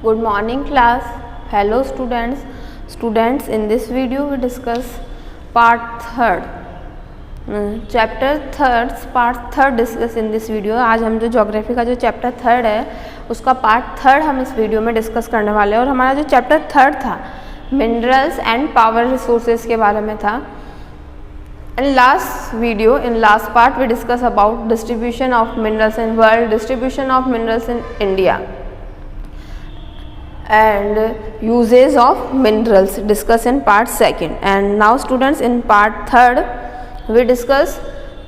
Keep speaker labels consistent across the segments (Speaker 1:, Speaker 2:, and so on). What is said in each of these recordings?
Speaker 1: Good morning class. Hello students, in this video we discuss part 3rd, chapter 3rd, part 3rd discuss in this video. आज हम जो geography का जो chapter 3rd है उसका part 3rd हम इस वीडियो में डिस्कस करने वाले हैं। और हमारा जो चैप्टर 3rd था मिनरल्स एंड पावर रिसोर्सेज के बारे में था। In last part we discuss about distribution of minerals in world, distribution of minerals in India and uses of minerals discuss in part 2nd. And now students, in part 3rd we discuss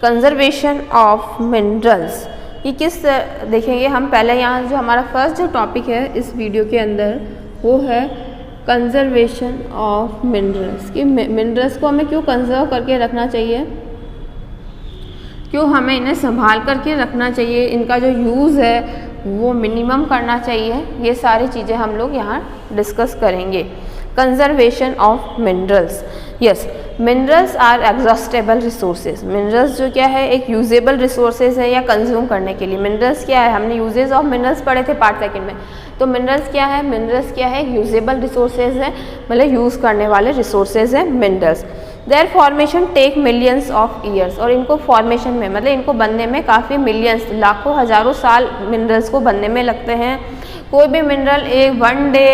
Speaker 1: conservation of minerals. ये किस देखेंगे हम। पहले यहाँ जो हमारा first जो topic है इस वीडियो के अंदर वो है कंजर्वेशन ऑफ मिनरल्स। कि मिनरल्स को हमें क्यों कंजर्व करके रखना चाहिए, क्यों हमें इन्हें संभाल करके रखना चाहिए, इनका जो यूज़ है वो मिनिमम करना चाहिए। ये सारी चीज़ें हम लोग यहाँ डिस्कस करेंगे। Conservation of minerals. Yes, minerals are exhaustible resources. Minerals जो क्या है एक यूजेबल रिसोर्सेज है या कंज्यूम करने के लिए। मिनरल्स क्या है, हमने यूजेज ऑफ मिनरल्स पढ़े थे पार्ट 2nd में। तो मिनरल्स क्या है, मिनरल्स क्या है यूजेबल रिसोर्सेज है, मतलब यूज़ करने वाले रिसोर्सेज है minerals. Their formation take millions of years. और इनको फॉर्मेशन में मतलब इनको बनने में काफ़ी मिलियंस लाखों हज़ारों साल मिनरल्स को बनने में लगते हैं। कोई भी मिनरल एक 1 डे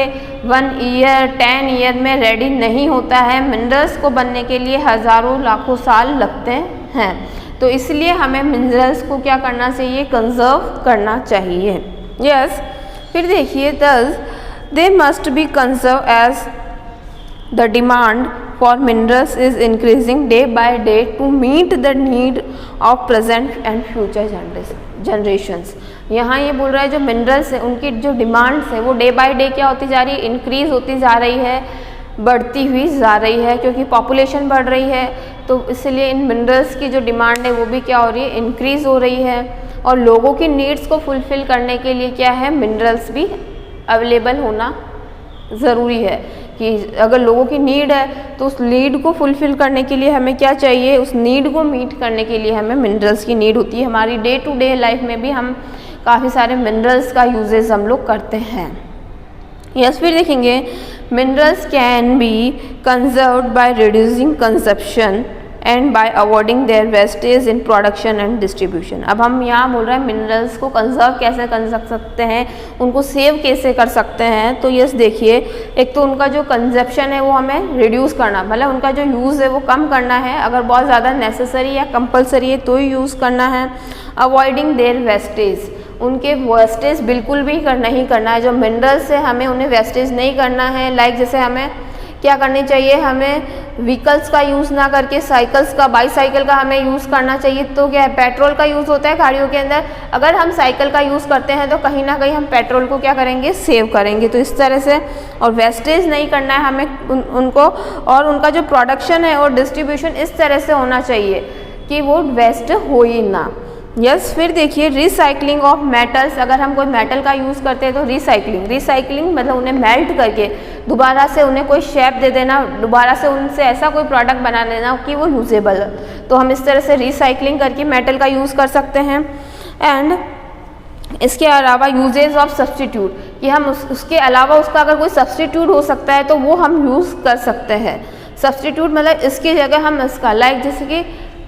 Speaker 1: 1 ईयर 10 ईयर में रेडी नहीं होता है। मिनरल्स को बनने के लिए हज़ारों लाखों साल लगते हैं। तो इसलिए हमें मिनरल्स को क्या करना चाहिए, कंजर्व करना चाहिए। यस, फिर देखिए thus they must be conserve as the demand for minerals is increasing day by day to meet the need of present and future generations. यहाँ ये बोल रहा है जो मिनरल्स है उनकी जो डिमांड्स है वो डे बाय डे क्या होती जा रही है, इंक्रीज होती जा रही है, बढ़ती हुई जा रही है, क्योंकि पॉपुलेशन बढ़ रही है। तो इसलिए इन मिनरल्स की जो डिमांड है वो भी क्या हो रही है, इंक्रीज हो रही है। और लोगों की नीड्स को फुलफिल करने के लिए क्या है, मिनरल्स भी अवेलेबल होना ज़रूरी है। कि अगर लोगों की नीड है तो उस नीड को फुलफ़िल करने के लिए हमें क्या चाहिए, उस नीड को मीट करने के लिए हमें मिनरल्स की नीड होती है। हमारी डे टू डे लाइफ में भी हम काफ़ी सारे मिनरल्स का यूजेस हम लोग करते हैं। यस, फिर देखेंगे minerals can be conserved by reducing consumption and by avoiding their wastage in production and distribution. अब हम यहाँ बोल रहे हैं मिनरल्स को कंजर्व कैसे कर सकते हैं, उनको सेव कैसे कर सकते हैं। तो यस देखिए, एक तो उनका जो कंजप्शन है वो हमें रिड्यूस करना, मतलब उनका जो यूज़ है वो कम करना है। अगर बहुत ज़्यादा नेसेसरी या कंपलसरी है तो ही यूज़ करना है। अवॉइडिंग देयर वेस्टेज, उनके वेस्टेज बिल्कुल भी नहीं करना है। जो मिनरल्स है हमें उन्हें वेस्टेज नहीं करना है। लाइक जैसे हमें क्या करनी चाहिए, हमें व्हीकल्स का यूज़ ना करके साइकिल्स का, बाईसाइकिल का हमें यूज़ करना चाहिए। तो क्या है, पेट्रोल का यूज़ होता है गाड़ियों के अंदर, अगर हम साइकिल का यूज़ करते हैं तो कहीं ना कहीं हम पेट्रोल को क्या करेंगे, सेव करेंगे। तो इस तरह से, और वेस्टेज नहीं करना है हमें उनको, और उनका जो प्रोडक्शन है और डिस्ट्रीब्यूशन इस तरह से होना चाहिए कि वो वेस्ट हो ही ना। यस, फिर देखिए रिसाइकलिंग ऑफ मेटल्स। अगर हम कोई मेटल का यूज़ करते हैं तो रिसाइकलिंग मतलब उन्हें मेल्ट करके दोबारा से उन्हें कोई शेप दे देना, दोबारा से उनसे ऐसा कोई प्रोडक्ट बना देना कि वो यूजेबल है। तो हम इस तरह से रिसाइकलिंग करके मेटल का यूज़ कर सकते हैं। एंड इसके अलावा यूजेज ऑफ सब्सटीट्यूट, कि हम उसके अलावा उसका अगर कोई सब्सटीट्यूट हो सकता है तो वो हम यूज़ कर सकते हैं। सब्सटीट्यूट मतलब इसकी जगह हम इसका, लाइक जैसे कि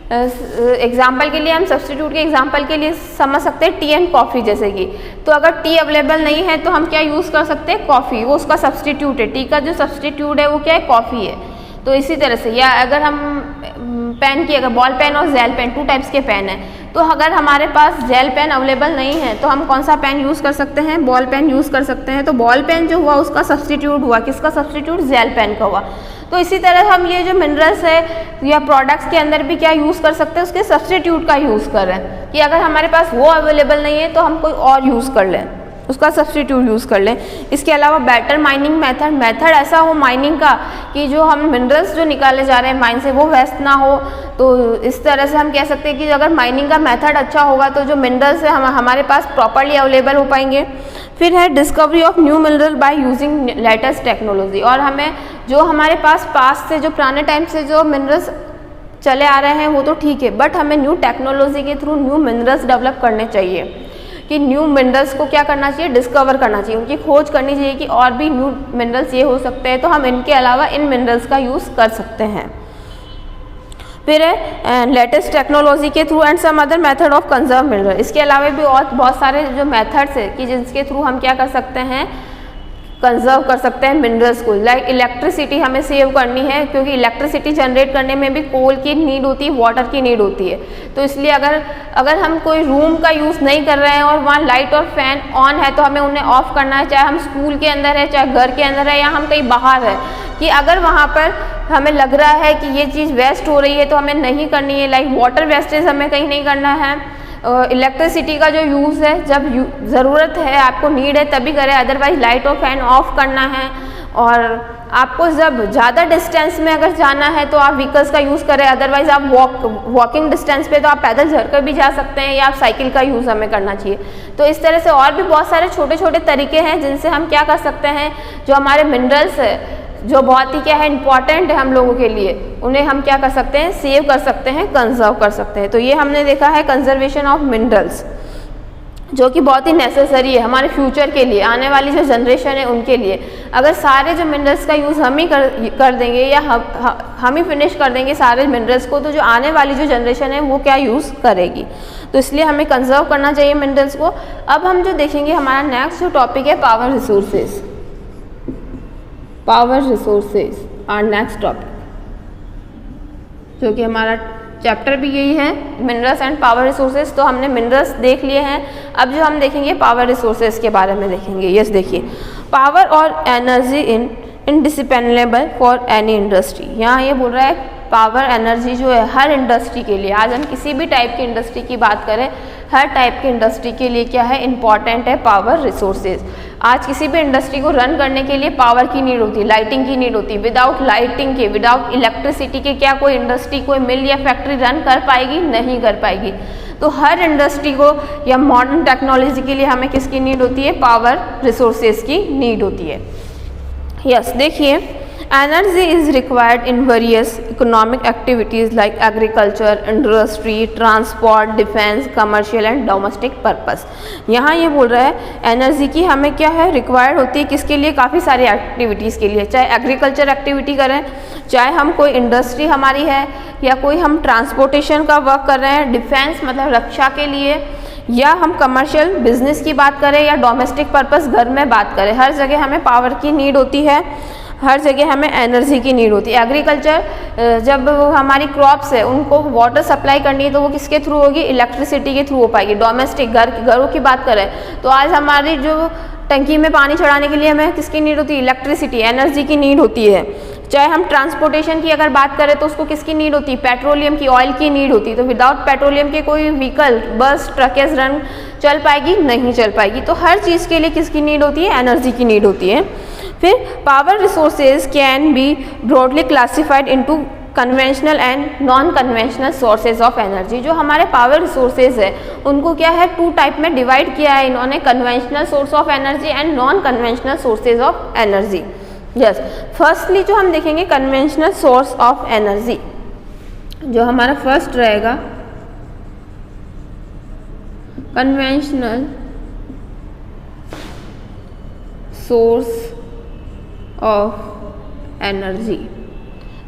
Speaker 1: एग्जाम्पल के लिए हम सब्सटीट्यूट के एग्जाम्पल के लिए समझ सकते हैं टी एंड कॉफ़ी। जैसे कि तो अगर टी अवेलेबल नहीं है तो हम क्या यूज़ कर सकते हैं, कॉफ़ी, वो उसका सब्सटीट्यूट है। टी का जो सब्सटीट्यूट है वो क्या है, कॉफ़ी है। तो इसी तरह से, या अगर हम पेन की, अगर बॉल पेन और जेल पेन 2 टाइप्स के पेन है, तो अगर हमारे पास जेल पेन अवेलेबल नहीं है तो हम कौन सा पेन यूज़ कर सकते हैं, बॉल पेन यूज़ कर सकते हैं। तो बॉल पेन जो हुआ उसका सब्सटीट्यूट हुआ, किसका सब्सटीट्यूट, जेल पेन का हुआ। तो इसी तरह हम ये जो मिनरल्स है या प्रोडक्ट्स के अंदर भी क्या यूज़ कर सकते हैं, उसके सब्सटीट्यूट का यूज़ कर रहे हैं। कि अगर हमारे पास वो अवेलेबल नहीं है तो हम कोई और यूज़ कर लें, उसका सब्सटीट्यूट यूज़ कर लें। इसके अलावा बेटर माइनिंग मेथड ऐसा हो माइनिंग का कि जो हम मिनरल्स जो निकाले जा रहे हैं माइन से वो वेस्ट ना हो। तो इस तरह से हम कह सकते हैं कि अगर माइनिंग का मेथड अच्छा होगा तो जो मिनरल्स है हमारे पास प्रॉपरली अवेलेबल हो पाएंगे। फिर है discovery of new mineral by using latest technology. और हमें जो हमारे पास से जो पुराने टाइम से जो मिनरल्स चले आ रहे हैं वो तो ठीक है, बट हमें न्यू टेक्नोलॉजी के थ्रू न्यू मिनरल्स डेवलप करने चाहिए। कि न्यू मिनरल्स को क्या करना चाहिए, डिस्कवर करना चाहिए, उनकी खोज करनी चाहिए कि और भी न्यू मिनरल्स ये हो सकते हैं, तो हम इनके अलावा इन मिनरल्स का यूज़ कर सकते हैं। फिर है लेटेस्ट टेक्नोलॉजी के through and some other method of conserve mineral. इसके अलावा भी और बहुत सारे जो मेथड्स है कि जिसके थ्रू हम क्या कर सकते हैं, कंजर्व कर सकते हैं मिनरल्स को। लाइक इलेक्ट्रिसिटी हमें सेव करनी है, क्योंकि इलेक्ट्रिसिटी जनरेट करने में भी कोल की नीड होती है, वाटर की नीड होती है। तो इसलिए अगर हम कोई रूम का यूज़ नहीं कर रहे हैं और वहाँ लाइट और फैन ऑन है तो हमें उन्हें ऑफ करना है, चाहे हम स्कूल के अंदर है, चाहे घर के अंदर है, या हम कहीं बाहर है, कि अगर वहाँ पर हमें लग रहा है कि ये चीज़ वेस्ट हो रही है तो हमें नहीं करनी है। लाइक वाटर वेस्टेज हमें कहीं नहीं करना है। इलेक्ट्रिसिटी का जो यूज़ है जब ज़रूरत है, आपको नीड है तभी करें, अदरवाइज लाइट और फैन ऑफ करना है। और आपको जब ज़्यादा डिस्टेंस में अगर जाना है तो आप व्हीकल्स का यूज़ करें, अदरवाइज आप वॉकिंग डिस्टेंस पे तो आप पैदल चलकर भी जा सकते हैं, या आप साइकिल का यूज़ हमें करना चाहिए। तो इस तरह से और भी बहुत सारे छोटे छोटे तरीके हैं जिनसे हम क्या कर सकते हैं, जो हमारे मिनरल्स है जो बहुत ही क्या है इंपॉर्टेंट है हम लोगों के लिए, उन्हें हम क्या कर सकते हैं, सेव कर सकते हैं, कंजर्व कर सकते हैं। तो ये हमने देखा है कंजर्वेशन ऑफ मिनरल्स, जो कि बहुत ही नेसेसरी है हमारे फ्यूचर के लिए, आने वाली जो जनरेशन है उनके लिए। अगर सारे जो मिनरल्स का यूज़ हम ही कर देंगे, या हम ही फिनिश कर देंगे सारे मिनरल्स को, तो जो आने वाली जो जनरेशन है वो क्या यूज़ करेगी। तो इसलिए हमें कंजर्व करना चाहिए मिनरल्स को। अब हम जो देखेंगे हमारा नेक्स्ट जो टॉपिक है power resources. Power resources are next topic, जो कि हमारा चैप्टर भी यही है, मिनरल्स एंड पावर रिसोर्सेज। तो हमने मिनरल्स देख लिए हैं, अब जो हम देखेंगे पावर रिसोर्सेज के बारे में देखेंगे। यस, देखिए, पावर और एनर्जी इनडिस्पेंडेबल फॉर एनी इंडस्ट्री। यहाँ ये बोल रहा है पावर एनर्जी जो है हर इंडस्ट्री के लिए, आज हम किसी भी टाइप की इंडस्ट्री की बात करें, हर टाइप की इंडस्ट्री के लिए क्या है, इंपॉर्टेंट है पावर रिसोर्सेज। आज किसी भी इंडस्ट्री को रन करने के लिए पावर की नीड होती है, लाइटिंग की नीड होती है। विदाउट लाइटिंग के, विदाउट इलेक्ट्रिसिटी के क्या कोई इंडस्ट्री, कोई मिल या फैक्ट्री रन कर पाएगी? नहीं कर पाएगी। तो हर इंडस्ट्री को या मॉडर्न टेक्नोलॉजी के लिए हमें किसकी नीड होती है? पावर रिसोर्सेज की नीड होती है। यस, देखिए, energy is required in various economic activities like agriculture, industry, transport, defense, commercial and domestic purpose। यहाँ ये बोल रहा है एनर्जी की हमें क्या है, रिक्वायर्ड होती है किसके लिए? काफ़ी सारी एक्टिविटीज़ के लिए, चाहे एग्रीकल्चर एक्टिविटी करें, चाहे हम कोई इंडस्ट्री हमारी है, या कोई हम ट्रांसपोर्टेशन का वर्क कर रहे हैं, डिफेंस मतलब रक्षा के लिए, या हम कमर्शियल बिजनेस की बात करें, या डोमेस्टिक पर्पस घर में बात करें, हर जगह हमें पावर की नीड होती है, हर जगह हमें एनर्जी की नीड होती है। एग्रीकल्चर जब हमारी क्रॉप्स है उनको वाटर सप्लाई करनी है तो वो किसके थ्रू होगी? इलेक्ट्रिसिटी के थ्रू हो पाएगी। डोमेस्टिक घरों की बात करें तो आज हमारी जो टंकी में पानी चढ़ाने के लिए हमें किसकी नीड होती है? इलेक्ट्रिसिटी, एनर्जी की नीड होती है। चाहे हम ट्रांसपोर्टेशन की अगर बात करें तो उसको किसकी नीड होती है? पेट्रोलियम की, ऑयल की नीड होती है। तो विदाउट पेट्रोलियम के कोई व्हीकल, बस, ट्रकेज रन चल पाएगी? नहीं चल पाएगी। तो हर चीज़ के लिए किसकी नीड होती है? एनर्जी की नीड होती है। फिर power resources can be broadly classified into conventional and non conventional sources of energy. जो हमारे पावर रिसोर्सेज है उनको क्या है, टू टाइप में डिवाइड किया है इन्होंने, conventional source of energy and non conventional sources of energy. Yes, firstly जो हम देखेंगे कन्वेंशनल सोर्स ऑफ एनर्जी, जो हमारा फर्स्ट रहेगा कन्वेंशनल सोर्स ऑफ एनर्जी।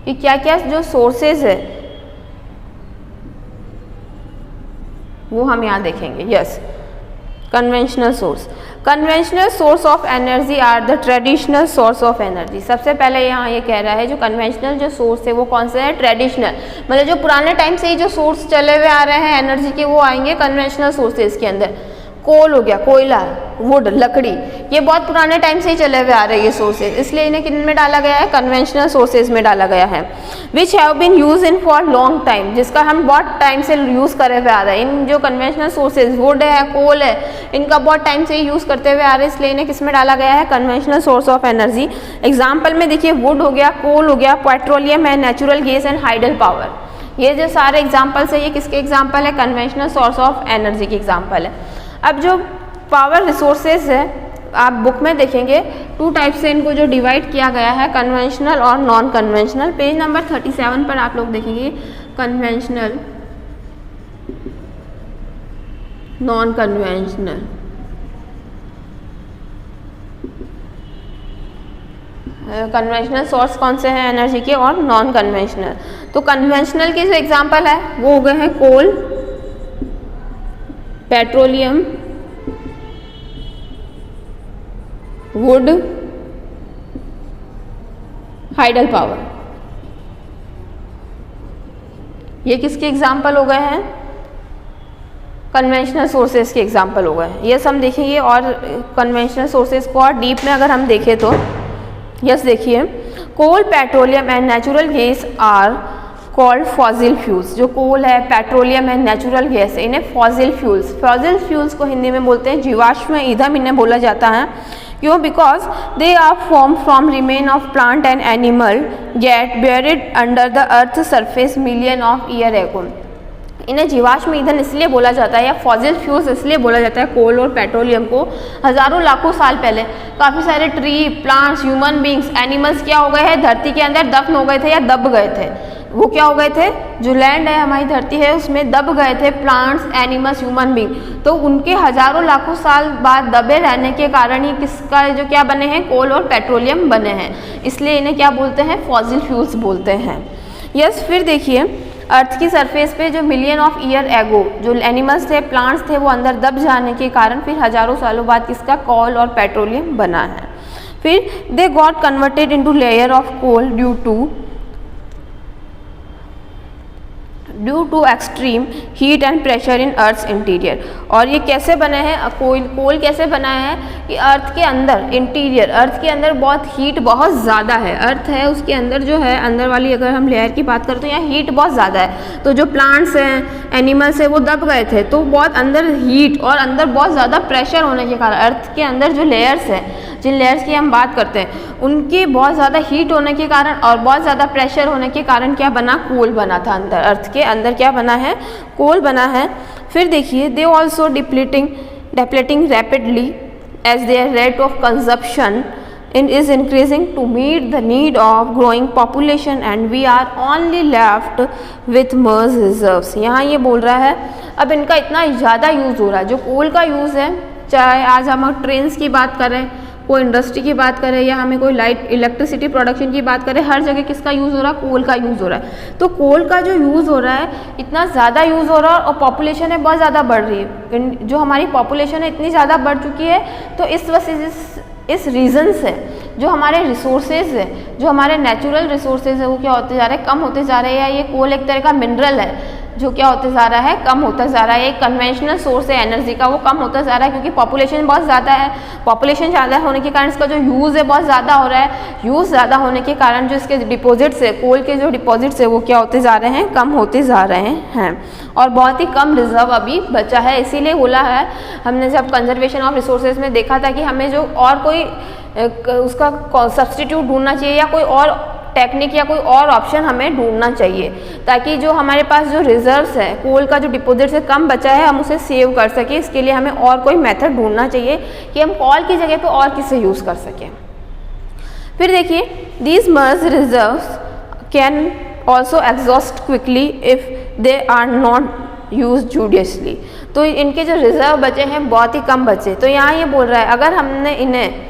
Speaker 1: कि क्या क्या जो सोर्सेज है वो हम यहाँ देखेंगे। Yes, conventional source of energy are the traditional source of energy. सबसे पहले यहाँ ये कह रहा है जो कन्वेंशनल जो सोर्स है वो कौन से है? ट्रेडिशनल, मतलब जो पुराने टाइम से ही जो सोर्स चले हुए आ रहे हैं एनर्जी के, वो आएंगे कन्वेंशनल सोर्सेज के अंदर। कोल हो गया, कोयला, वुड, लकड़ी, ये बहुत पुराने टाइम से ही चले हुए आ रहे हैं ये सोर्सेज, इसलिए इन्हें किन में डाला गया है? कन्वेंशनल सोर्सेज में डाला गया है। Which have been use in for long time, जिसका हम बहुत टाइम से यूज़ करे हुए आ रहे हैं। इन जो कन्वेंशनल सोर्सेज वुड है, कोल है, इनका बहुत टाइम से ही यूज़ करते हुए आ रहे हैं, इसलिए इन्हें किस में डाला गया है? Conventional source of energy. Example में देखिए, वुड हो गया, कोल हो गया, पेट्रोलियम है, natural gas and hydel power. ये जो सारे एग्जाम्पल्स है ये किसके एग्जाम्पल है? कन्वेंशनल सोर्स ऑफ एनर्जी के एग्जाम्पल है। अब जो पावर रिसोर्सेज है आप बुक में देखेंगे, टू टाइप से इनको जो डिवाइड किया गया है, कन्वेंशनल और नॉन कन्वेंशनल। पेज नंबर 37 पर आप लोग देखेंगे conventional non conventional. Conventional source कौन से हैं एनर्जी के और नॉन कन्वेंशनल। तो कन्वेंशनल के जो एग्जांपल है वो हो गए हैं कोल, पेट्रोलियम, वुड, हाइडल पावर। ये किसके एग्जाम्पल हो गए हैं? कन्वेंशनल सोर्सेज के एग्जाम्पल हो गए हैं। ये हम देखेंगे और कन्वेंशनल सोर्सेज को और डीप में अगर हम देखें तो यस देखिए, coal, petroleum and natural gas are called fossil fuels. जो कोल है, पेट्रोलियम है, नेचुरल गैस है, इन्हें फॉसिल फ्यूल्स, फॉसिल फ्यूल्स को हिंदी में बोलते हैं जीवाश्म ईंधन, इन्हें बोला जाता है। क्यों? Because they are form from remain of plant and animal get buried under the earth surface million of year ago. इन्हें जीवाश्म ईंधन इसलिए बोला जाता है या फॉसिल फ्यूल्स इसलिए बोला जाता है कोल और पेट्रोलियम को, हज़ारों लाखों साल पहले काफ़ी सारे tree, plants, human beings, animals क्या हो गए हैं, धरती के अंदर दफन हो गए थे या दब गए थे। वो क्या हो गए थे? जो लैंड है, हमारी धरती है, उसमें दब गए थे प्लांट्स, एनिमल्स, ह्यूमन बींग। तो उनके हज़ारों लाखों साल बाद दबे रहने के कारण ही किसका जो क्या बने हैं, कोल और पेट्रोलियम बने हैं। इसलिए इन्हें क्या बोलते हैं? फॉसिल फ्यूल्स बोलते हैं। यस, फिर देखिए, अर्थ की सरफेस पे जो मिलियन ऑफ ईयर एगो जो एनिमल्स थे, प्लांट्स थे, वो अंदर दब जाने के कारण फिर हज़ारों सालों बाद किसका? कोल और पेट्रोलियम बना है। फिर they got converted into layer of coal due to extreme heat and pressure in earth's interior. और ये कैसे बने हैं? कोल कैसे बना है कि अर्थ के अंदर, इंटीरियर, अर्थ के अंदर बहुत हीट बहुत ज़्यादा है। अर्थ है, उसके अंदर जो है, अंदर वाली अगर हम लेयर की बात करें तो यहाँ हीट बहुत ज़्यादा है। तो जो प्लांट्स हैं, एनिमल्स है, वो दब गए थे, तो बहुत अंदर हीट और अंदर बहुत ज़्यादा प्रेशर होने के कारण अर्थ के अंदर जो लेयर्स हैं, जिन लेयर्स की हम बात करते हैं, उनकी बहुत ज़्यादा हीट होने के कारण और बहुत ज़्यादा प्रेशर होने के कारण क्या बना? कोल बना था। अंदर अर्थ के अंदर क्या बना है? कोल बना है। फिर देखिए, they also depleting rapidly as their rate of consumption is increasing to meet the need of growing population and we are only left with Mars reserves। यहाँ ये बोल रहा है अब इनका इतना ज़्यादा यूज़ हो रहा है। जो कोल का यूज़ है, चाहे आज हम ट्रेन्स की बात करें, कोई इंडस्ट्री की बात करें या हमें कोई लाइट इलेक्ट्रिसिटी प्रोडक्शन की बात करें, हर जगह किसका यूज़ हो रहा है? कोल का यूज़ हो रहा है। तो कोल का जो यूज़ हो रहा है, इतना ज़्यादा यूज़ हो रहा है और पॉपुलेशन है बहुत ज़्यादा बढ़ रही है। जो हमारी पॉपुलेशन है इतनी ज़्यादा बढ़ चुकी है, तो इस वजह से, इस रीज़न से जो हमारे रिसोर्सेज है, जो हमारे नेचुरल रिसोर्सेज है, वो क्या होते जा रहे हैं? कम होते जा रहे हैं। या ये कोल एक तरह का मिनरल है जो क्या होते जा रहा है? कम होता जा रहा है। एक कन्वेंशनल सोर्स है एनर्जी का, वो कम होता जा रहा है क्योंकि पॉपुलेशन बहुत ज़्यादा है। पॉपुलेशन ज़्यादा होने के कारण इसका जो यूज़ है बहुत ज़्यादा हो रहा है। यूज़ ज़्यादा होने के कारण जो इसके डिपॉजिट्स है, कोल के जो डिपॉजिट्स है, वो क्या होते जा रहे हैं? कम होते जा रहे हैं। और बहुत ही कम रिजर्व अभी बचा है। इसीलिए बोला है हमने, जब कंजर्वेशन ऑफ रिसोर्सेज में देखा था कि हमें जो और कोई उसका सब्स्टिट्यूट ढूंढना चाहिए या कोई और टेक्निक या कोई और ऑप्शन हमें ढूंढना चाहिए, ताकि जो हमारे पास जो रिजर्व्स है, कोल का जो डिपॉजिट से कम बचा है, हम उसे सेव कर सकें। इसके लिए हमें और कोई मेथड ढूंढना चाहिए कि हम कोल की जगह पे और किसे यूज़ कर सकें। फिर देखिए, these merge reserves can also exhaust quickly if they are not use judiciously. तो इनके जो रिजर्व बचे हैं बहुत ही कम बचे। तो यहाँ ये बोल रहा है अगर हमने इन्हें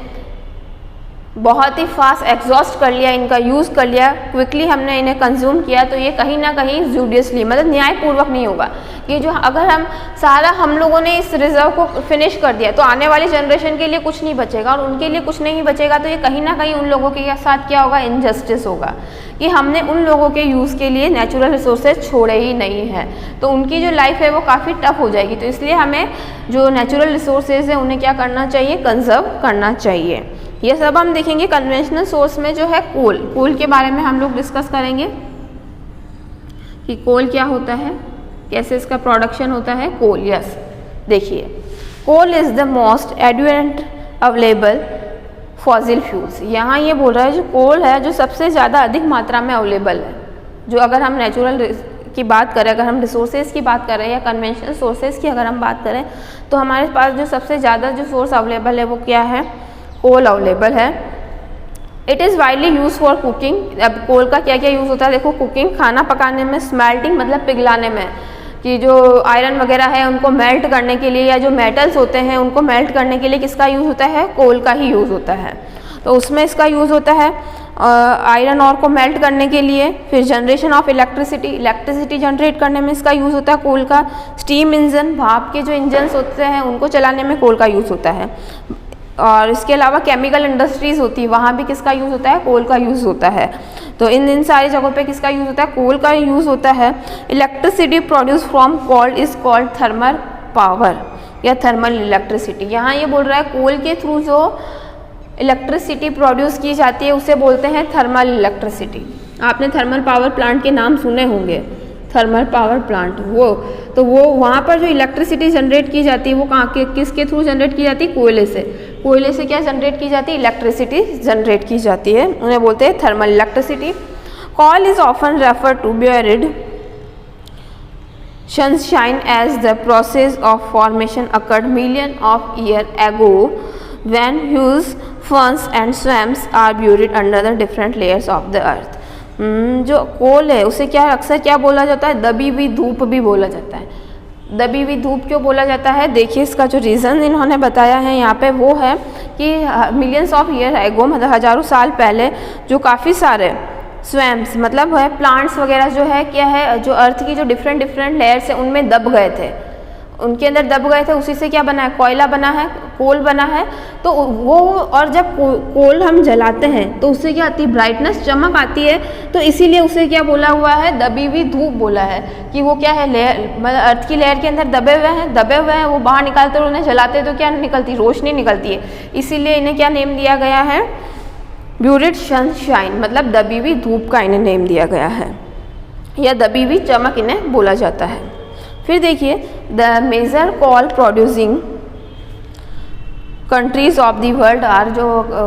Speaker 1: बहुत ही फास्ट एग्जॉस्ट कर लिया, इनका यूज़ कर लिया, क्विकली हमने इन्हें कंज्यूम किया, तो ये कहीं ना कहीं जूडियसली, मतलब न्यायपूर्वक नहीं होगा। कि जो अगर हम सारा हम लोगों ने इस रिजर्व को फिनिश कर दिया तो आने वाली जनरेशन के लिए कुछ नहीं बचेगा, और उनके लिए कुछ नहीं बचेगा तो ये कहीं ना कहीं उन लोगों के साथ क्या होगा? इनजस्टिस होगा कि हमने उन लोगों के यूज़ के लिए नेचुरल रिसोर्सेज छोड़े ही नहीं हैं, तो उनकी जो लाइफ है वो काफ़ी टफ हो जाएगी। तो इसलिए हमें जो नेचुरल रिसोर्सेज है उन्हें क्या करना चाहिए? कंजर्व करना चाहिए। ये सब हम देखेंगे। कन्वेंशनल सोर्स में जो है कोल के बारे में हम लोग डिस्कस करेंगे कि कोल क्या होता है, कैसे इसका प्रोडक्शन होता है। कोल, यस देखिए, coal is the most abundant available fossil fuels. यहाँ ये बोल रहा है जो कोल है जो सबसे ज़्यादा अधिक मात्रा में अवेलेबल है। जो अगर हम नेचुरल की बात करें, अगर हम रिसोर्सेज की बात करें या कन्वेंशनल सोर्सेज की अगर हम बात करें, तो हमारे पास जो सबसे ज़्यादा जो सोर्स अवेलेबल है वो क्या है? कोल अवेलेबल है। It is widely use for cooking. अब कोल का क्या क्या यूज़ होता है देखो, कुकिंग खाना पकाने में, स्मेल्टिंग मतलब पिघलाने में, कि जो आयरन वगैरह है उनको मेल्ट करने के लिए, या जो मेटल्स होते हैं उनको मेल्ट करने के लिए किसका यूज़ होता है? कोल का ही यूज़ होता है। तो उसमें इसका यूज़ होता है आयरन और को मेल्ट करने के लिए। फिर जनरेशन ऑफ इलेक्ट्रिसिटी जनरेट करने में इसका यूज़ होता है कोल का। स्टीम इंजन, भाप के जो इंजन्स होते हैं उनको चलाने में कोल का यूज़ होता है। और इसके अलावा केमिकल इंडस्ट्रीज़ होती है, वहाँ भी किसका यूज़ होता है? कोल का यूज़ होता है। तो इन सारी जगहों पे किसका यूज़ होता है? कोल का यूज़ होता है। Electricity produce from coal is called thermal power या थर्मल इलेक्ट्रिसिटी। यहाँ ये बोल रहा है कोल के थ्रू जो इलेक्ट्रिसिटी प्रोड्यूस की जाती है उसे बोलते हैं थर्मल इलेक्ट्रिसिटी। आपने थर्मल पावर प्लांट के नाम सुने होंगे, थर्मल पावर प्लांट, वो वहाँ पर जो इलेक्ट्रिसिटी जनरेट की जाती है वो कहाँ के किसके थ्रू जनरेट की जाती है? कोयले से। कोयले से क्या जनरेट की जाती है? इलेक्ट्रिसिटी जनरेट की जाती है, उन्हें बोलते हैं thermal electricity. Coal is often refer to buried sunshine as the process of formation occurred million of years ago when huge ferns and swamps are buried under the different layers of the earth। जो coal है उसे क्या अक्सर क्या बोला जाता है? दबी हुई धूप भी बोला जाता है। दबी हुई धूप क्यों बोला जाता है? देखिए इसका जो रीज़न इन्होंने बताया है यहाँ पे वो है कि मिलियंस ऑफ ईयर एगो, मतलब हज़ारों साल पहले जो काफ़ी सारे स्वैम्स मतलब है प्लांट्स वगैरह जो है क्या है, जो अर्थ की जो डिफरेंट लेयर्स है उनमें दब गए थे, उनके अंदर दब गए थे। उसी से क्या बना है? कोयला बना है, कोल बना है। तो वो, और जब कोल हम जलाते हैं तो उससे क्या आती है? ब्राइटनेस, चमक आती है। तो इसीलिए उसे क्या बोला हुआ है? दबी हुई धूप बोला है कि वो क्या है? लेयर, मतलब अर्थ की लेयर के अंदर दबे हुए हैं, वो बाहर निकालते और उन्हें जलाते तो क्या निकलती? रोशनी निकलती है। इसीलिए इन्हें क्या नेम दिया गया है? ब्यूरिड सनशाइन, मतलब दबी हुई धूप का इन्हें नेम दिया गया है, या दबी हुई चमक इन्हें बोला जाता है। फिर देखिए the major coal producing countries of the world are, जो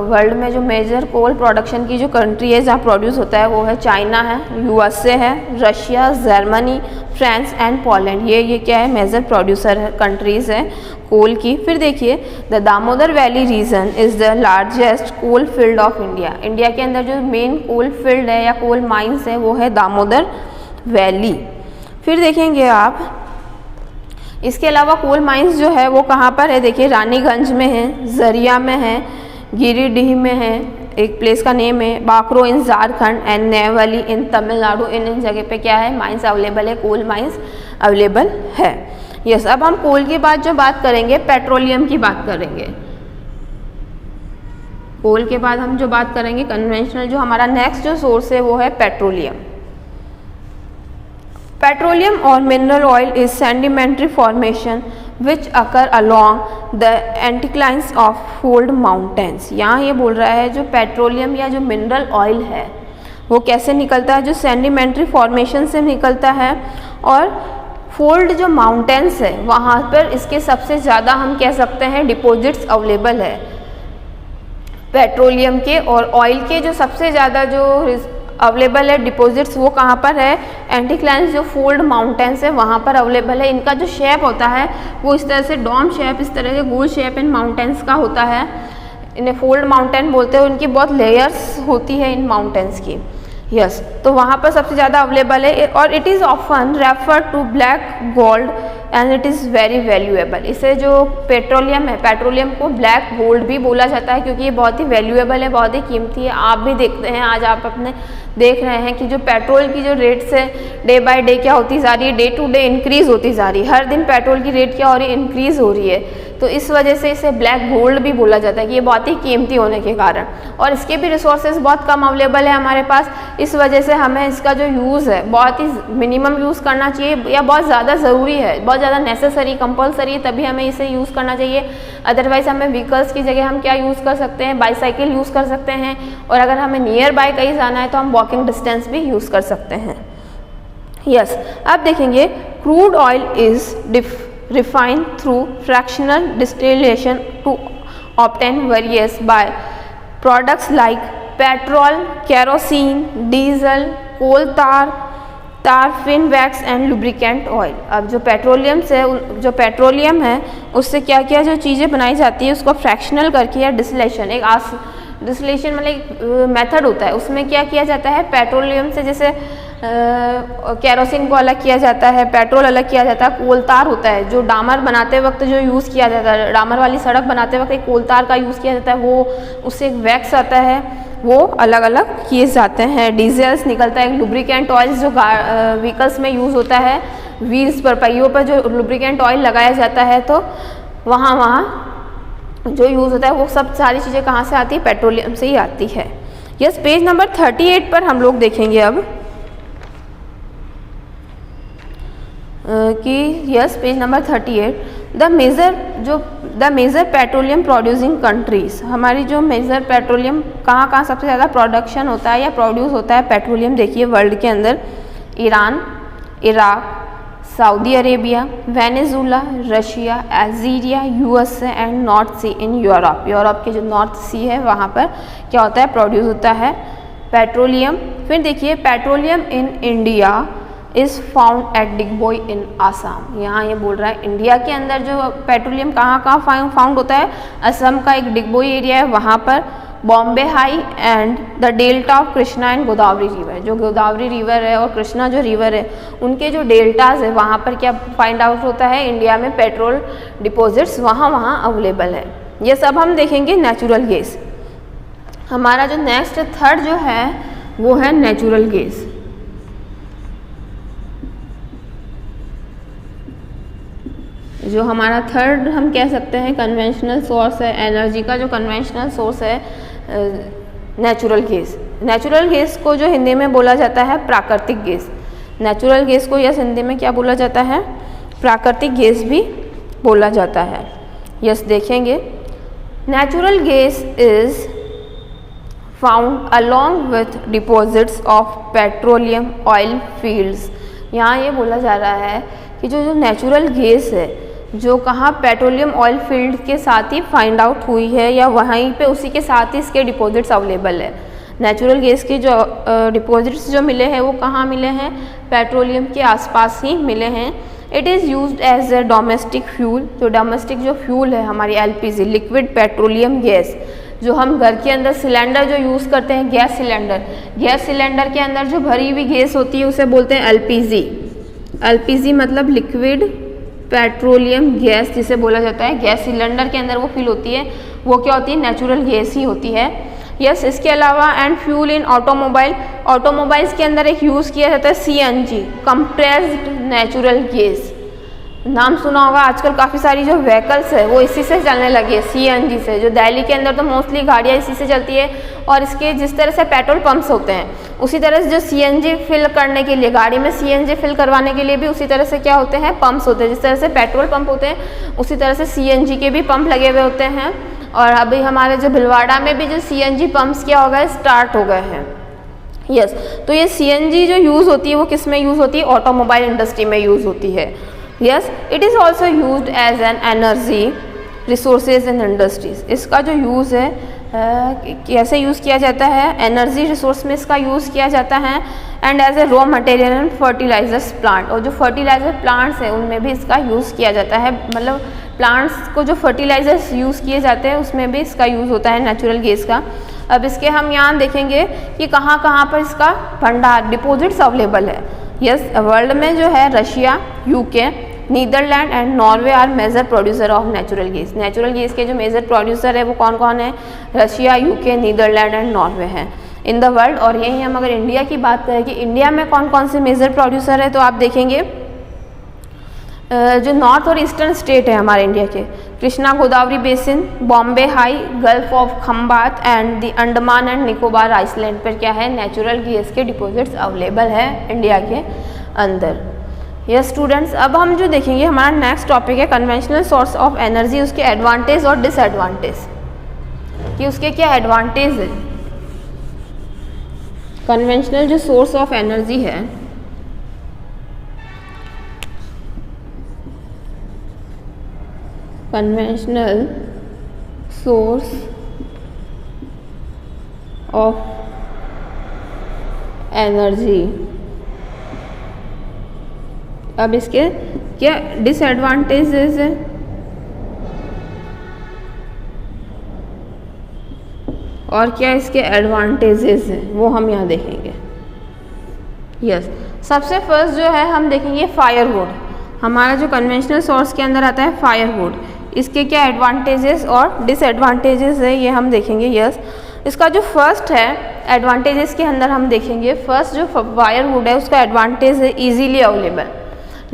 Speaker 1: वर्ल्ड में जो मेजर कोल प्रोडक्शन की जो कंट्री है जहाँ प्रोड्यूस होता है वो है चाइना है, यूएसए है, Russia, Germany, France and Poland. ये क्या है? मेजर प्रोड्यूसर है, कंट्रीज है कोल की। फिर देखिए the Damodar valley region is the largest coal field of India. India के अंदर जो मेन कोल फील्ड है या कोल माइंस है वो है दामोदर वैली। फिर देखेंगे आप इसके अलावा कोल माइंस जो है वो कहाँ पर है? देखिए रानीगंज में है, जरिया में है, गिरिडीह में है, एक प्लेस का नेम है, बाकरो इन झारखंड एंड नेवली इन तमिलनाडु। इन जगह पे क्या है? माइंस अवेलेबल है, कोल माइंस अवेलेबल है। यस, अब हम कोल के बाद जो बात करेंगे पेट्रोलियम की बात करेंगे। कोल के बाद हम जो बात करेंगे कन्वेंशनल, जो हमारा नेक्स्ट जो सोर्स है वो है petroleum. Petroleum or mineral oil is sedimentary formation which occur along the anticlines of fold mountains। यहाँ ये बोल रहा है जो पेट्रोलियम या जो मिनरल ऑयल है वो कैसे निकलता है? जो सेडिमेंट्री फॉर्मेशन से निकलता है, और फोल्ड जो माउंटेन्स है वहाँ पर इसके सबसे ज़्यादा हम कह सकते हैं डिपॉजिट्स अवेलेबल है पेट्रोलियम के। और ऑयल के जो सबसे ज़्यादा जो अवेलेबल है डिपॉजिट्स वो कहाँ पर है? एंटीक्लाइंस जो फोल्ड माउंटेन्स है वहाँ पर अवेलेबल है। इनका जो शेप होता है वो इस तरह से डोम शेप, इस तरह के गोल शेप इन माउंटेन्स का होता है। इन्हें फोल्ड माउंटेन बोलते हैं। उनकी बहुत लेयर्स होती है इन माउंटेन्स की। यस, तो वहाँ पर सबसे ज़्यादा अवेलेबल है। और it is often refer to black gold and it is very valuable. इसे जो पेट्रोलियम है, पेट्रोलियम को ब्लैक गोल्ड भी बोला जाता है क्योंकि ये बहुत ही वैल्यूएबल है, बहुत ही कीमती है। आप भी देखते हैं, आज आप अपने देख रहे हैं कि जो पेट्रोल की जो रेट्स है डे बाय डे क्या होती जा रही है? डे टू डे इंक्रीज़ होती जा रही है। हर दिन पेट्रोल की रेट क्या हो रही है? इंक्रीज़ हो रही है। तो इस वजह से इसे ब्लैक गोल्ड भी बोला जाता है कि ये बहुत ही कीमती होने के कारण। और इसके भी रिसोर्सेज बहुत कम अवेलेबल है हमारे पास। इस वजह से हमें इसका जो यूज़ है बहुत ही मिनिमम यूज़ करना चाहिए, या बहुत ज़्यादा ज़रूरी है, बहुत ज़्यादा नेसेसरी, कंपलसरी है, तभी हमें इसे यूज़ करना चाहिए। अदरवाइज़ हमें व्हीकल्स की जगह हम क्या यूज़ कर सकते हैं? बाईसाइकिल यूज़ कर सकते हैं। और अगर हमें नियर बाय कहीं जाना है तो हम वॉकिंग डिस्टेंस भी यूज़ कर सकते हैं। यस, अब देखेंगे crude oil is refined through fractional distillation to obtain various by products like petrol, kerosene, diesel, coal tar, fin wax and lubricant oil। अब जो पेट्रोलियम है उससे क्या क्या जो चीज़ें बनाई जाती है उसको फ्रैक्शनल करके या डिस्टिलेशन, डिस्टिलेशन मतलब एक मेथड होता है, उसमें क्या किया जाता है? पेट्रोलियम से जैसे केरोसिन को अलग किया जाता है, पेट्रोल अलग किया जाता है, कोलतार होता है जो डामर बनाते वक्त जो यूज़ किया जाता है, डामर वाली सड़क बनाते वक्त एक कोलतार का यूज़ किया जाता है, वो उससे एक वैक्स आता है, वो अलग अलग किए जाते हैं। डीजल्स निकलता है, एक लुब्रिकेंट ऑयल जो व्हीकल्स में यूज़ होता है, व्हील्स पर पहियों पर जो लुब्रिकेंट ऑयल लगाया जाता है, तो वहाँ जो यूज़ होता है वो सब सारी चीज़ें कहाँ से आती है, पेट्रोलियम से ही आती है। यस, पेज नंबर 38 पर हम लोग देखेंगे अब कि yes page number 38 the major petroleum producing countries, हमारी जो मेजर पेट्रोलियम कहाँ कहाँ सबसे ज़्यादा प्रोडक्शन होता है या प्रोड्यूस होता है पेट्रोलियम, देखिए वर्ल्ड के अंदर Iran, Iraq, Saudi Arabia, Venezuela, Russia, Algeria, USA and North Sea in Europe. Europe के जो नॉर्थ सी है वहाँ पर क्या होता है, प्रोड्यूस होता है पेट्रोलियम। फिर देखिए petroleum in India is found at Digboi in Assam. यहाँ ये बोल रहा है इंडिया के अंदर जो पेट्रोलियम कहाँ कहाँ फाउंड होता है, असम का एक डिगबोई एरिया है वहाँ पर, Bombay high and the delta of Krishna and Godavari river, जो गोदावरी रिवर है और कृष्णा जो रिवर है उनके जो डेल्टाज है वहाँ पर क्या फाइंड आउट होता है, इंडिया में पेट्रोल डिपॉजिट्स वहाँ अवेलेबल है। ये सब हम देखेंगे नेचुरल गैस। हमारा जो नेक्स्ट थर्ड जो है वो है नेचुरल गैस। जो हमारा थर्ड हम कह सकते हैं कन्वेंशनल सोर्स है एनर्जी का, जो कन्वेंशनल सोर्स है नेचुरल गैस। नेचुरल गैस को जो हिंदी में बोला जाता है प्राकृतिक गैस। नेचुरल गैस को यस हिंदी में क्या बोला जाता है, प्राकृतिक गैस भी बोला जाता है। यस देखेंगे natural gas is found along with deposits of petroleum oil fields. यहाँ ये बोला जा रहा है कि जो नेचुरल गैस है जो कहाँ पेट्रोलियम ऑयल फील्ड के साथ ही फाइंड आउट हुई है या वहीं पे उसी के साथ ही इसके डिपॉजिट्स अवेलेबल है। नेचुरल गैस के जो डिपॉजिट्स जो मिले हैं वो कहाँ मिले हैं, पेट्रोलियम के आसपास ही मिले हैं। It is used as a domestic fuel. जो डोमेस्टिक जो फ्यूल है हमारी एलपीजी लिक्विड पेट्रोलियम गैस, जो हम घर के अंदर सिलेंडर जो यूज़ करते हैं गैस सिलेंडर के अंदर जो भरी हुई गैस होती है उसे बोलते हैं एलपीजी। एलपीजी मतलब लिक्विड पेट्रोलियम गैस जिसे बोला जाता है। गैस सिलेंडर के अंदर वो फिल होती है, वो क्या होती है, नेचुरल गैस ही होती है। यस, इसके अलावा एंड फ्यूल इन ऑटोमोबाइल्स के अंदर एक यूज़ किया जाता है सीएनजी, कंप्रेस्ड नेचुरल गैस। नाम सुना होगा, आजकल काफ़ी सारी जो व्हीकल्स है वो इसी से चलने लगी है, सीएनजी से। जो दिल्ली के अंदर तो मोस्टली गाड़ियाँ इसी से चलती है और इसके जिस तरह से पेट्रोल पंप्स होते हैं उसी तरह से जो सीएनजी फिल करने के लिए, गाड़ी में सीएनजी फिल करवाने के लिए भी उसी तरह से क्या होते हैं, पंप्स होते हैं। जिस तरह से पेट्रोल पंप होते हैं उसी तरह से सीएनजी के भी पंप लगे हुए होते हैं। और अभी हमारे जो भिलवाड़ा में भी जो सीएनजी पंप्स क्या हो गए, स्टार्ट हो गए हैं। यस, तो ये सीएनजी जो यूज़ होती है वो किस में यूज़ होती है, ऑटोमोबाइल इंडस्ट्री में यूज़ होती है। Yes, it is also used as an energy resources in industries. इसका जो यूज़ है कैसे यूज़ किया जाता है, एनर्जी रिसोर्स में इसका यूज़ किया जाता है and as a raw material in fertilizers plant. और जो फर्टिलाइजर प्लांट्स हैं उनमें भी इसका यूज़ किया जाता है, मतलब प्लांट्स को जो फर्टिलाइजर्स यूज़ किए जाते हैं उसमें भी इसका यूज़ होता है नेचुरल गैस का। अब इसके हम यहाँ देखेंगे कि कहाँ कहाँ पर इसका भंडार डिपॉजिट्स अवेलेबल है। यस, वर्ल्ड में जो है Russia, UK, Netherland and Norway are major producer of natural gas. Natural gas के जो मेजर प्रोड्यूसर है वो कौन कौन है, Russia, UK, Netherland and Norway हैं इन द वर्ल्ड। और यही हम अगर इंडिया की बात करें कि इंडिया में कौन कौन से मेजर प्रोड्यूसर है, तो आप देखेंगे जो नॉर्थ और ईस्टर्न स्टेट है हमारे इंडिया के, Krishna Godavari basin, Bombay High, Gulf of Khambhat and the Andaman and Nicobar island पर क्या है, नेचुरल गैस के डिपॉजिट्स अवेलेबल है इंडिया के अंदर। यस स्टूडेंट्स, अब हम जो देखेंगे हमारा नेक्स्ट टॉपिक है कन्वेंशनल सोर्स ऑफ एनर्जी, उसके एडवांटेज और डिसएडवांटेज, कि उसके क्या एडवांटेज है। कन्वेंशनल जो सोर्स ऑफ एनर्जी है कन्वेंशनल सोर्स ऑफ एनर्जी, अब इसके क्या डिसएडवांटेजेस है, और क्या इसके एडवांटेजेस हैं वो हम यहाँ देखेंगे। यस सबसे फर्स्ट जो है हम देखेंगे फायरवुड। हमारा जो कन्वेंशनल सोर्स के अंदर आता है फायरवुड, इसके क्या एडवांटेजेस और डिसएडवांटेजेस है ये हम देखेंगे। यस इसका जो फर्स्ट है एडवांटेजेस के अंदर हम देखेंगे, फर्स्ट जो फायरवुड है उसका एडवांटेज है इजीली अवेलेबल।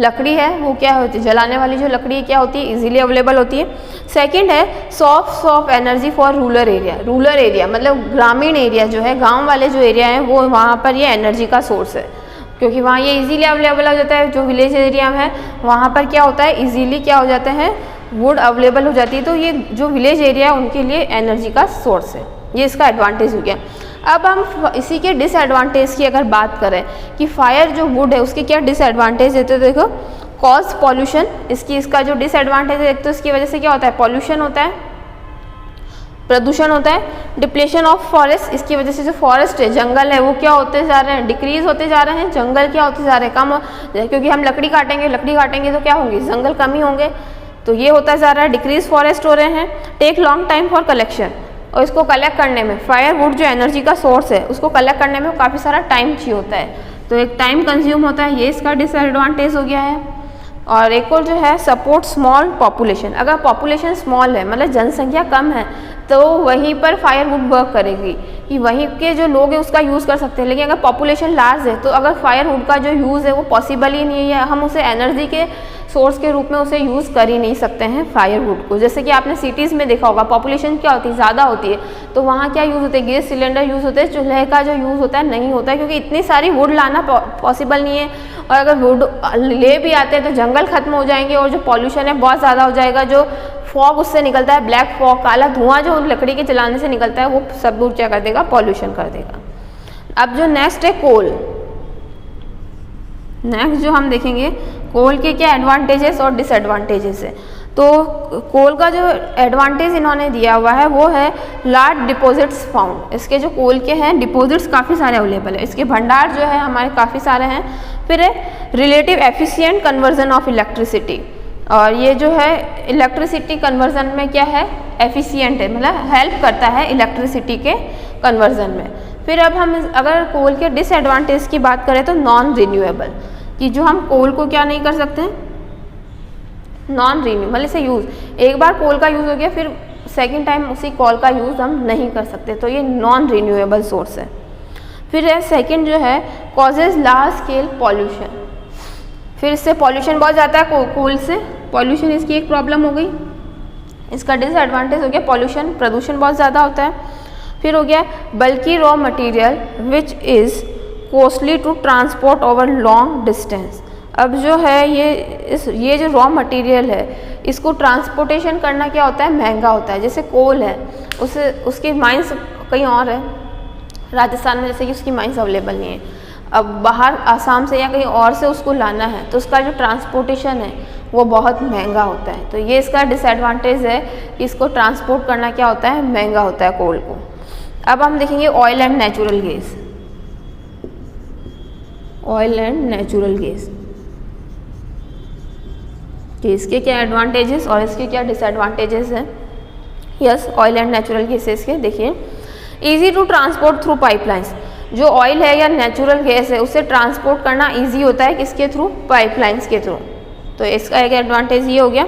Speaker 1: लकड़ी है वो क्या होती है, जलाने वाली जो लकड़ी है क्या होती है, इजीली अवेलेबल होती है। सेकंड है source of energy for rural area. Rural area मतलब ग्रामीण एरिया जो है, गांव वाले जो एरिया हैं वो वहाँ पर ये एनर्जी का सोर्स है, क्योंकि वहाँ ये इजीली अवेलेबल हो जाता है। जो विलेज एरिया में है वहाँ पर क्या होता है, इजीली क्या हो जाता है, वुड अवेलेबल हो जाती है। तो ये जो विलेज एरिया है उनके लिए एनर्जी का सोर्स है, ये इसका एडवांटेज हो गया। अब हम इसी के डिसएडवांटेज की अगर बात करें कि फायर जो वुड है उसके क्या डिसएडवांटेज है, तो देखो कॉज पॉल्यूशन, इसका जो डिसएडवांटेज है एक तो इसकी वजह से क्या होता है, पॉल्यूशन होता है, प्रदूषण होता है। डिप्लेशन ऑफ फॉरेस्ट, इसकी वजह से जो फॉरेस्ट है, जंगल है, वो क्या होते जा रहे हैं, डिक्रीज होते जा रहे हैं। जंगल क्या होते जा रहे हैं, कम, क्योंकि हम लकड़ी काटेंगे तो क्या होंगे, जंगल कम ही होंगे, तो ये होता जा रहा है, डिक्रीज फॉरेस्ट हो रहे हैं। Take long time for collection, और इसको कलेक्ट करने में, फायरवुड जो एनर्जी का सोर्स है उसको कलेक्ट करने में काफ़ी सारा टाइम चाहिए होता है, तो एक टाइम कंज्यूम होता है, ये इसका डिसएडवांटेज हो गया है। और एक और जो है सपोर्ट स्मॉल पॉपुलेशन, अगर पॉपुलेशन स्मॉल है मतलब जनसंख्या कम है तो वहीं पर फायरवुड वर्क करेगी कि वहीं के जो लोग हैं उसका यूज़ कर सकते हैं। लेकिन अगर पॉपुलेशन लार्ज है तो अगर फायरवुड का जो यूज़ है वो पॉसिबल ही नहीं है, हम उसे एनर्जी के सोर्स के रूप में उसे यूज़ कर ही नहीं सकते हैं फायरवुड को। जैसे कि आपने सिटीज़ में देखा होगा पॉपुलेशन क्या होती है, ज़्यादा होती है, तो वहाँ क्या यूज़ होते हैं, गैस सिलेंडर यूज़ होते हैं, चूल्हे का जो यूज़ होता है नहीं होता है, क्योंकि इतनी सारी वुड लाना पॉसिबल नहीं है। और अगर वुड ले भी आते हैं तो जंगल खत्म हो जाएंगे और जो पॉल्यूशन है बहुत ज़्यादा हो जाएगा, जो फॉग उससे निकलता है, ब्लैक फॉग, काला धुआं जो लकड़ी के जलाने से निकलता है वो सब कुछ क्या कर देगा, पॉल्यूशन कर देगा। अब जो नेक्स्ट है कोल, नेक्स्ट जो हम देखेंगे कोल के क्या एडवांटेजेस और डिसएडवांटेजेस है। तो कोल का जो एडवांटेज इन्होंने दिया हुआ है वो है लार्ज डिपॉजिट्स फाउंड, इसके जो कोल के हैं डिपॉजिट्स काफ़ी सारे अवेलेबल है, इसके भंडार जो है हमारे काफ़ी सारे हैं। फिर है relative efficient conversion of electricity, और ये जो है इलेक्ट्रिसिटी कन्वर्जन में क्या है, एफिशिएंट है, मतलब हेल्प करता है इलेक्ट्रिसिटी के कन्वर्जन में। फिर अब हम अगर कोल के डिसएडवांटेज की बात करें तो नॉन रिन्यूएबल, कि जो हम कोल को क्या नहीं कर सकते, नॉन रिन्यूएबल, इसे यूज़ एक बार कोल का यूज़ हो गया फिर सेकंड टाइम उसी कोल का यूज़ हम नहीं कर सकते, तो ये नॉन रिन्यूएबल सोर्स है। फिर है सेकंड जो है कॉजेज लार्ज स्केल पॉल्यूशन, फिर इससे पॉल्यूशन बहुत जाता है, कोल से पॉल्यूशन इसकी एक प्रॉब्लम हो गई। इसका डिसएडवांटेज हो गया पॉल्यूशन, प्रदूषण बहुत ज़्यादा होता है। फिर हो गया बल्कि raw material which is costly to transport over long distance. अब जो है ये जो रॉ मटेरियल है इसको ट्रांसपोर्टेशन करना क्या होता है, महंगा होता है। जैसे कोल है उसकी माइंस कहीं और है, राजस्थान में जैसे कि उसकी माइंस अवेलेबल नहीं है, अब बाहर आसाम से या कहीं और से उसको लाना है तो उसका जो ट्रांसपोर्टेशन है वो बहुत महंगा होता है, तो ये इसका डिसएडवांटेज है कि इसको ट्रांसपोर्ट करना क्या होता है, महंगा होता है कोल को। अब हम देखेंगे oil and natural gas, oil and natural gas कि इसके क्या एडवांटेजेस और इसके क्या डिसएडवांटेजेस हैं। Yes oil and natural gases के देखिए, easy to transport through pipelines, जो ऑयल है या नेचुरल गैस है उसे ट्रांसपोर्ट करना इजी होता है किसके थ्रू, पाइपलाइंस के थ्रू, तो इसका एक एडवांटेज ये हो गया।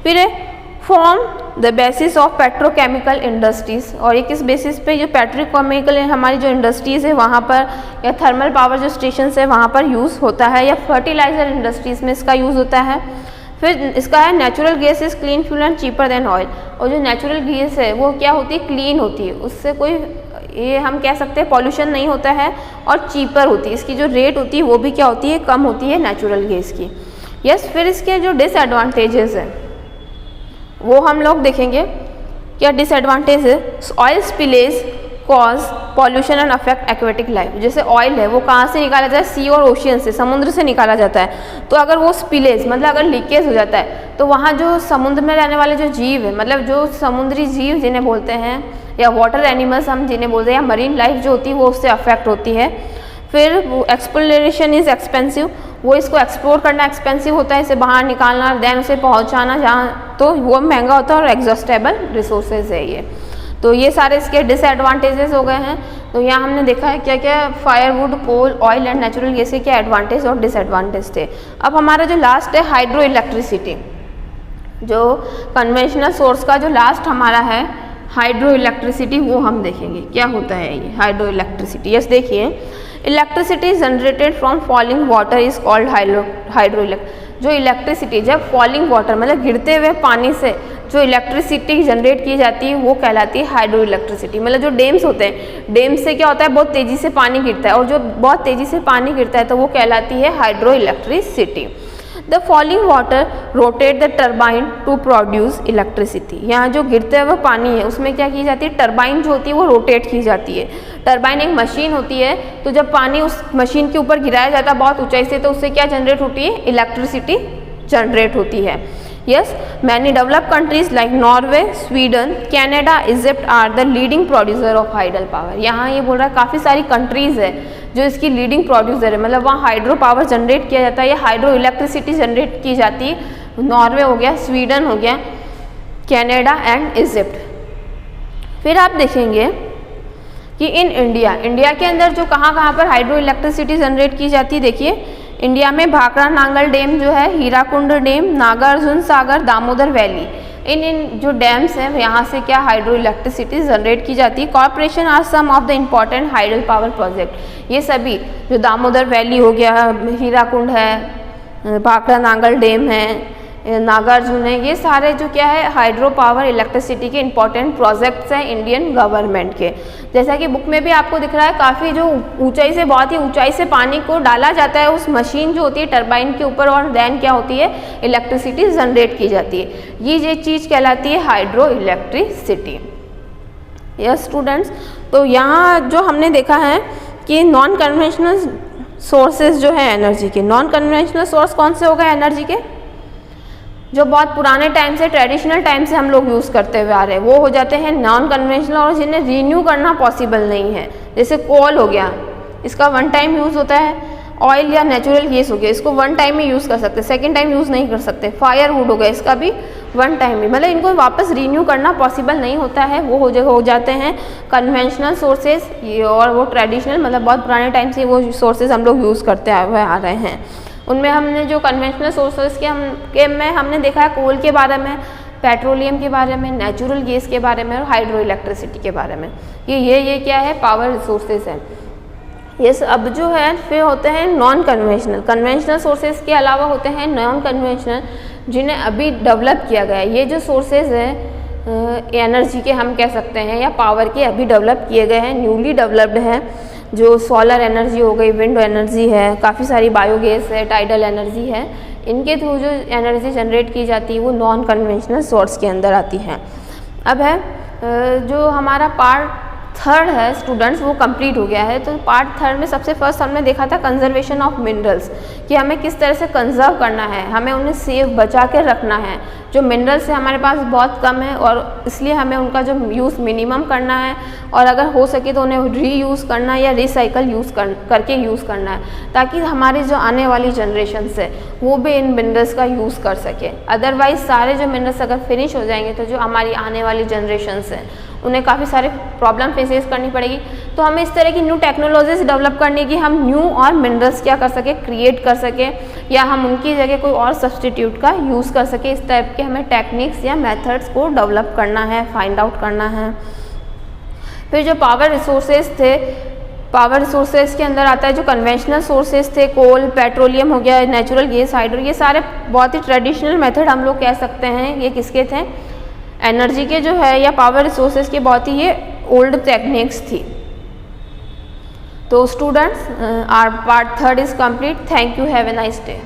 Speaker 1: फिर है form the basis of petrochemical industries, और ये किस बेसिस पे, जो पेट्रोकेमिकल हमारी जो इंडस्ट्रीज़ है वहाँ पर, या थर्मल पावर जो स्टेशन है वहाँ पर यूज़ होता है, या फर्टिलाइजर इंडस्ट्रीज़ में इसका यूज़ होता है। फिर इसका है natural gas is clean fuel and cheaper than oil, और जो नेचुरल गैस है वो क्या होती है, क्लीन होती है, उससे कोई ये हम कह सकते हैं पॉल्यूशन नहीं होता है, और चीपर होती है, इसकी जो रेट होती है वो भी क्या होती है, कम होती है नेचुरल गैस की। यस फिर इसके जो डिसएडवांटेजेस हैं वो हम लोग देखेंगे, क्या डिसएडवांटेज है, oil spillage cause pollution and affect aquatic life. जैसे ऑयल है वो कहाँ से निकाला जाता है, सी और ओशियन से, समुद्र से निकाला जाता है, तो अगर वो स्पिलेज मतलब अगर लीकेज हो जाता है तो वहाँ जो समुद्र में रहने वाले जो जीव है, मतलब जो समुद्री जीव जिन्हें बोलते हैं, या वाटर एनिमल्स हम जिन्हें बोलते हैं, या मरीन लाइफ जो होती है वो उससे अफेक्ट होती है। फिर एक्सप्लोरेशन इज़ एक्सपेंसिव, वो इसको एक्सप्लोर करना एक्सपेंसिव होता है, इसे बाहर निकालना, देन उसे पहुंचाना जहाँ, तो वो महंगा होता है और एग्जॉस्टेबल रिसोर्सेज है ये। तो ये सारे इसके डिसएडवांटेजेस हो गए हैं। तो यहाँ हमने देखा है क्या क्या firewood, coal, oil and natural gas के क्या एडवांटेज और डिसएडवांटेज थे। अब हमारा जो लास्ट है हाइड्रो इलेक्ट्रिसिटी, जो कन्वेंशनल सोर्स का जो लास्ट हमारा है हाइड्रो इलेक्ट्रिसिटी, वो हम देखेंगे क्या होता है ये हाइड्रो इलेक्ट्रिसिटी। यस देखिए, electricity generated from falling water is called hydro electric. जो इलेक्ट्रिसिटी जब फॉलिंग वाटर मतलब गिरते हुए पानी से जो इलेक्ट्रिसिटी जनरेट की जाती है वो कहलाती है हाइड्रो इलेक्ट्रिसिटी। मतलब जो डैम्स होते हैं, डैम से क्या होता है बहुत तेज़ी से पानी गिरता है, और जो बहुत तेज़ी से पानी गिरता है तो वो कहलाती है hydro electricity. The falling water rotate the turbine to produce electricity. यहाँ जो गिरते हुए पानी है उसमें क्या की जाती है, टर्बाइन जो होती है वो रोटेट की जाती है। टर्बाइन एक मशीन होती है, तो जब पानी उस मशीन के ऊपर गिराया जाता है बहुत ऊंचाई से, तो उससे क्या जनरेट होती है, इलेक्ट्रिसिटी जनरेट होती है। Yes, many developed countries like Norway, Sweden, Canada, Egypt are the leading producer of hydel power। यहाँ ये बोल रहा है काफ़ी सारी कंट्रीज़ है जो इसकी लीडिंग प्रोड्यूसर है, मतलब वहाँ हाइड्रो पावर जनरेट किया जाता है या हाइड्रो इलेक्ट्रिसिटी जनरेट की जाती है। नॉर्वे हो गया, स्वीडन हो गया, कनाडा एंड इजिप्ट। फिर आप देखेंगे कि इन इंडिया के अंदर जो कहाँ पर हाइड्रो इलेक्ट्रिसिटी जनरेट की जाती है। देखिए इंडिया में भाखड़ा नांगल डैम जो है, हीराकुंड डैम, नागार्जुन सागर, दामोदर वैली, इन जो डैम्स हैं यहाँ से क्या हाइड्रो इलेक्ट्रिसिटी जनरेट की जाती है। Corporation are some of the important hydel power project. ये सभी जो दामोदर वैली हो गया, हीराकुंड है, भाखड़ा नांगल डैम है, नागार्जुन है, ये सारे जो क्या है हाइड्रो पावर इलेक्ट्रिसिटी के इंपॉर्टेंट प्रोजेक्ट्स हैं इंडियन गवर्नमेंट के। जैसा कि बुक में भी आपको दिख रहा है, काफ़ी जो ऊंचाई से, बहुत ही ऊंचाई से पानी को डाला जाता है उस मशीन जो होती है टरबाइन के ऊपर, और देन क्या होती है, इलेक्ट्रिसिटी जनरेट की जाती है। ये चीज़ कहलाती है हाइड्रो इलेक्ट्रिसिटी। यस स्टूडेंट्स, तो यहाँ जो हमने देखा है कि नॉन कन्वेंशनल सोर्सेज जो है एनर्जी के, नॉन कन्वेंशनल सोर्स कौन से हो गए एनर्जी के, जो बहुत पुराने टाइम से, ट्रेडिशनल टाइम से हम लोग यूज़ करते हुए आ रहे हैं, वो हो जाते हैं नॉन कन्वेंशनल, और जिन्हें रीन्यू करना पॉसिबल नहीं है। जैसे कोल हो गया, इसका वन टाइम यूज़ होता है। ऑयल या नेचुरल गैस हो गया, इसको वन टाइम में यूज़ कर सकते, सेकेंड टाइम यूज़ नहीं कर सकते। फायरवुड हो गया, इसका भी वन टाइम में, मतलब इनको वापस रीन्यू करना पॉसिबल नहीं होता है, वो हो जाते हैं कन्वेंशनल सोर्सेज। और वो ट्रेडिशनल मतलब बहुत पुराने टाइम से वो सोर्सेज हम लोग यूज़ करते हुए आ रहे हैं। उनमें हमने जो कन्वेंशनल सोर्सेज के में हमने देखा है कोल के बारे में, पेट्रोलियम के बारे में, नेचुरल गैस के बारे में और हाइड्रो इलेक्ट्रिसिटी के बारे में। ये क्या है, पावर रिसोर्सेज हैं। ये अब जो है फिर होते हैं नॉन कन्वेंशनल। कन्वेंशनल सोर्सेज के अलावा होते हैं नॉन कन्वेंशनल, जिन्हें अभी डेवलप किया गया है। ये जो सोर्सेज हैं एनर्जी के हम कह सकते हैं, या पावर के, अभी डेवलप किए गए हैं, न्यूली डेवलप्ड हैं। जो सोलर एनर्जी हो गई, विंड एनर्जी है, काफ़ी सारी बायोगैस है, टाइडल एनर्जी है, इनके थ्रू जो एनर्जी जनरेट की जाती है वो नॉन कन्वेंशनल सोर्स के अंदर आती है। अब है जो हमारा पार्ट थर्ड है स्टूडेंट्स, वो कंप्लीट हो गया है। तो पार्ट थर्ड में सबसे फर्स्ट हमने देखा था कंजर्वेशन ऑफ मिनरल्स, कि हमें किस तरह से कंजर्व करना है, हमें उन्हें सेव बचा कर रखना है। जो मिनरल्स है हमारे पास बहुत कम है, और इसलिए हमें उनका जो यूज़ मिनिमम करना है, और अगर हो सके तो उन्हें रीयूज़ करना है या रिसाइकल करके यूज़ करना है, ताकि हमारी जो आने वाली जनरेशन्स है वो भी इन मिनरल्स का यूज़ कर सके। अदरवाइज़ सारे जो मिनरल्स अगर फिनिश हो जाएंगे तो जो हमारी आने वाली जनरेशन्स हैं उन्हें काफ़ी सारे प्रॉब्लम फेसेस करनी पड़ेगी। तो हमें इस तरह की न्यू टेक्नोलॉजीज डेवलप करने की, हम न्यू और मिनरल्स क्या कर सके, क्रिएट कर सके, या हम उनकी जगह कोई और सब्सटीट्यूट का यूज़ कर सके। इस टाइप के हमें टेक्निक्स या मेथड्स को डेवलप करना है, फाइंड आउट करना है। फिर जो पावर रिसोर्सेज थे, पावर रिसोर्सेज के अंदर आता है जो कन्वेंशनल सोर्सेज थे, कोल, पेट्रोलियम हो गया, नेचुरल गैस, हाइड्रो, ये सारे बहुत ही ट्रेडिशनल मेथड हम लोग कह सकते हैं। ये किसके थे, एनर्जी के जो है या पावर रिसोर्सेज की बहुत ही ये ओल्ड टेक्निक्स थी। तो students our part third is complete. Thank you, have a nice day.